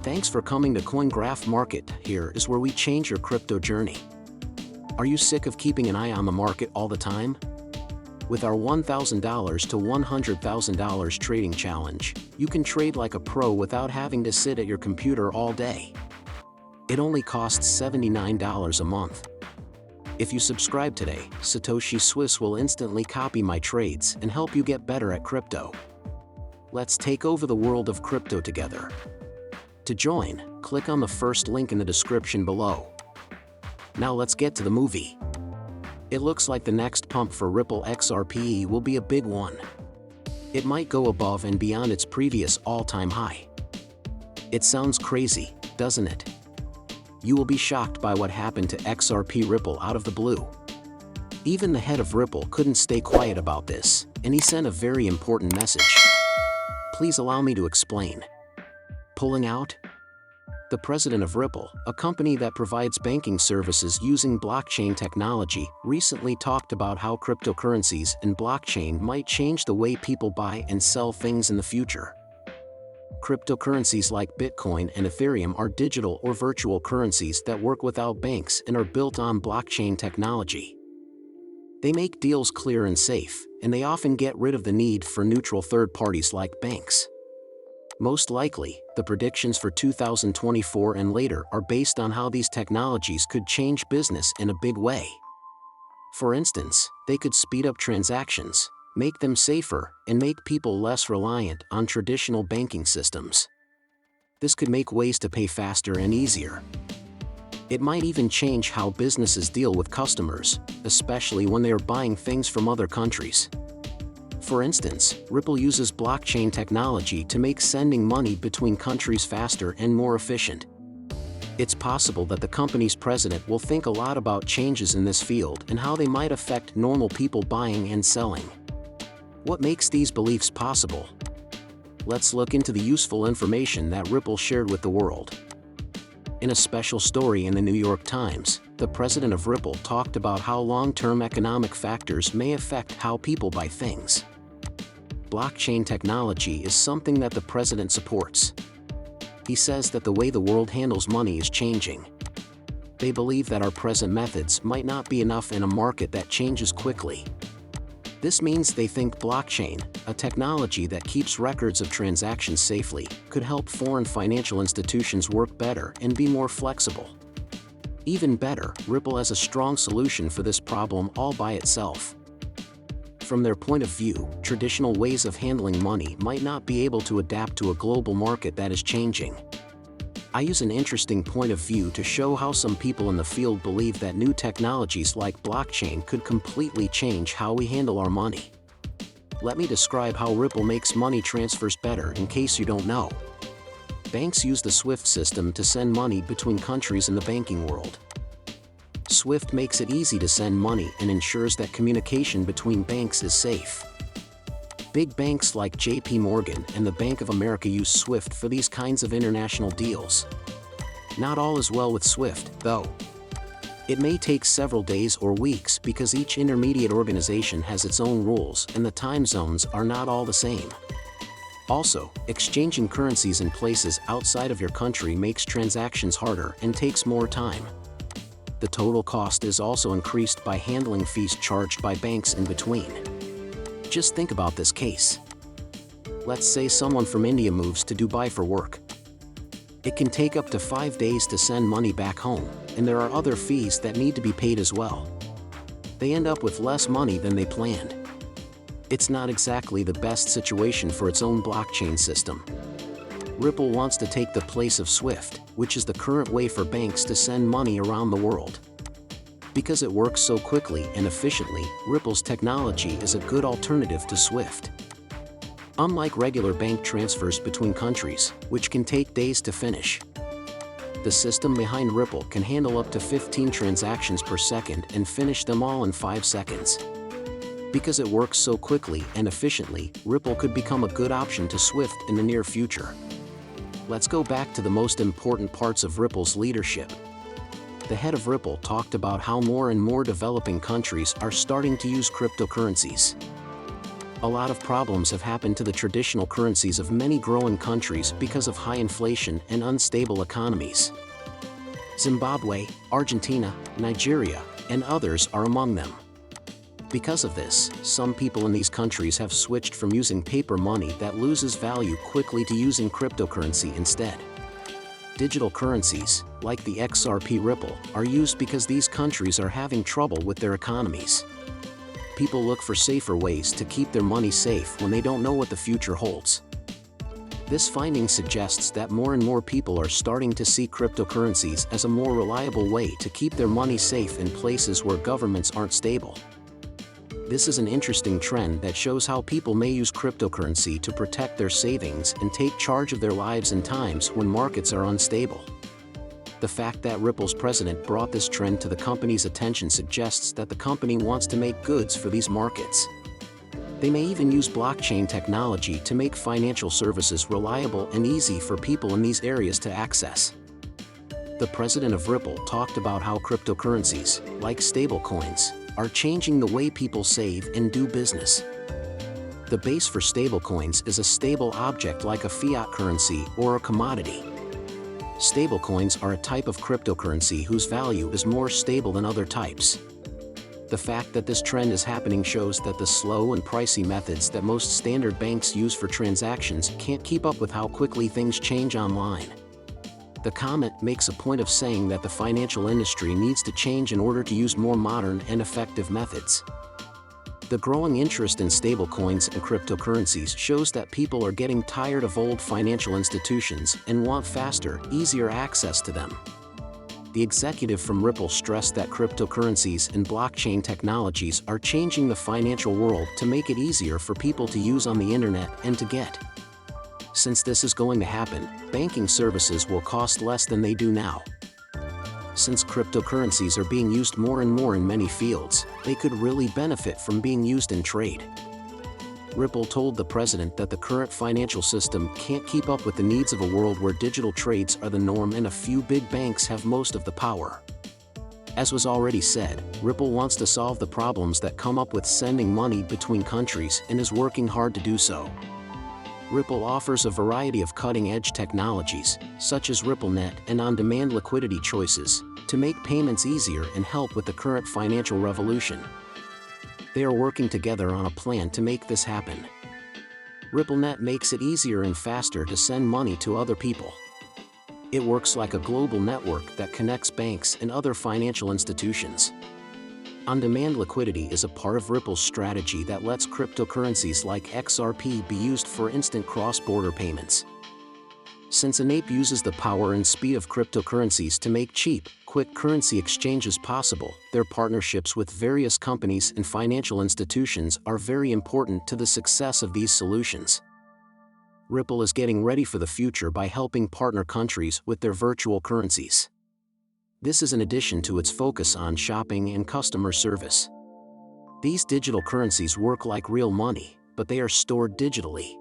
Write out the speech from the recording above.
Thanks for coming to CoinGraph Market. Here is where we change your crypto journey. Are you sick of keeping an eye on the market all the time? With our $1,000 to $100,000 trading challenge, you can trade like a pro without having to sit at your computer all day. It only costs $79 a month. If you subscribe today, Satoshi Swiss will instantly copy my trades and help you get better at crypto. Let's take over the world of crypto together. To join, click on the first link in the description below. Now let's get to the movie. It looks like the next pump for Ripple XRP will be a big one. It might go above and beyond its previous all-time high. It sounds crazy, doesn't it? You will be shocked by what happened to XRP Ripple out of the blue. Even the head of Ripple couldn't stay quiet about this, and he sent a very important message. Please allow me to explain. Pulling out? The president of Ripple, a company that provides banking services using blockchain technology, recently talked about how cryptocurrencies and blockchain might change the way people buy and sell things in the future. Cryptocurrencies like Bitcoin and Ethereum are digital or virtual currencies that work without banks and are built on blockchain technology. They make deals clear and safe, and they often get rid of the need for neutral third parties like banks. Most likely, the predictions for 2024 and later are based on how these technologies could change business in a big way. For instance, they could speed up transactions, make them safer, and make people less reliant on traditional banking systems. This could make ways to pay faster and easier. It might even change how businesses deal with customers, especially when they are buying things from other countries. For instance, Ripple uses blockchain technology to make sending money between countries faster and more efficient. It's possible that the company's president will think a lot about changes in this field and how they might affect normal people buying and selling. What makes these beliefs possible? Let's look into the useful information that Ripple shared with the world. In a special story in the New York Times, the president of Ripple talked about how long-term economic factors may affect how people buy things. Blockchain technology is something that the president supports. He says that the way the world handles money is changing. They believe that our present methods might not be enough in a market that changes quickly. This means they think blockchain, a technology that keeps records of transactions safely, could help foreign financial institutions work better and be more flexible. Even better, Ripple has a strong solution for this problem all by itself. From their point of view, traditional ways of handling money might not be able to adapt to a global market that is changing. I use an interesting point of view to show how some people in the field believe that new technologies like blockchain could completely change how we handle our money. Let me describe how Ripple makes money transfers better in case you don't know. Banks use the SWIFT system to send money between countries in the banking world. SWIFT makes it easy to send money and ensures that communication between banks is safe. Big banks like JP Morgan and the Bank of America use SWIFT for these kinds of international deals. Not all is well with SWIFT, though. It may take several days or weeks because each intermediate organization has its own rules and the time zones are not all the same. Also, exchanging currencies in places outside of your country makes transactions harder and takes more time. The total cost is also increased by handling fees charged by banks in between. Just think about this case. Let's say someone from India moves to Dubai for work. It can take up to 5 days to send money back home, and there are other fees that need to be paid as well. They end up with less money than they planned. It's not exactly the best situation for its own blockchain system. Ripple wants to take the place of SWIFT, which is the current way for banks to send money around the world. Because it works so quickly and efficiently, Ripple's technology is a good alternative to SWIFT. Unlike regular bank transfers between countries, which can take days to finish, the system behind Ripple can handle up to 15 transactions per second and finish them all in 5 seconds. Because it works so quickly and efficiently, Ripple could become a good option to SWIFT in the near future. Let's go back to the most important parts of Ripple's leadership. The head of Ripple talked about how more and more developing countries are starting to use cryptocurrencies. A lot of problems have happened to the traditional currencies of many growing countries because of high inflation and unstable economies. Zimbabwe, Argentina, Nigeria, and others are among them. Because of this, some people in these countries have switched from using paper money that loses value quickly to using cryptocurrency instead. Digital currencies, like the XRP Ripple, are used because these countries are having trouble with their economies. People look for safer ways to keep their money safe when they don't know what the future holds. This finding suggests that more and more people are starting to see cryptocurrencies as a more reliable way to keep their money safe in places where governments aren't stable. This is an interesting trend that shows how people may use cryptocurrency to protect their savings and take charge of their lives in times when markets are unstable. The fact that Ripple's president brought this trend to the company's attention suggests that the company wants to make goods for these markets. They may even use blockchain technology to make financial services reliable and easy for people in these areas to access. The president of Ripple talked about how cryptocurrencies, like stablecoins, are changing the way people save and do business. The base for stablecoins is a stable object like a fiat currency or a commodity. Stablecoins are a type of cryptocurrency whose value is more stable than other types. The fact that this trend is happening shows that the slow and pricey methods that most standard banks use for transactions can't keep up with how quickly things change online. The comment makes a point of saying that the financial industry needs to change in order to use more modern and effective methods. The growing interest in stablecoins and cryptocurrencies shows that people are getting tired of old financial institutions and want faster, easier access to them. The executive from Ripple stressed that cryptocurrencies and blockchain technologies are changing the financial world to make it easier for people to use on the internet and to get. Since this is going to happen, banking services will cost less than they do now. Since cryptocurrencies are being used more and more in many fields, they could really benefit from being used in trade. Ripple told the president that the current financial system can't keep up with the needs of a world where digital trades are the norm and a few big banks have most of the power. As was already said, Ripple wants to solve the problems that come up with sending money between countries and is working hard to do so. Ripple offers a variety of cutting-edge technologies, such as RippleNet and on-demand liquidity choices, to make payments easier and help with the current financial revolution. They are working together on a plan to make this happen. RippleNet makes it easier and faster to send money to other people. It works like a global network that connects banks and other financial institutions. On-demand liquidity is a part of Ripple's strategy that lets cryptocurrencies like XRP be used for instant cross-border payments. Since Ape uses the power and speed of cryptocurrencies to make cheap, quick currency exchanges possible, their partnerships with various companies and financial institutions are very important to the success of these solutions. Ripple is getting ready for the future by helping partner countries with their virtual currencies. This is in addition to its focus on shopping and customer service. These digital currencies work like real money, but they are stored digitally.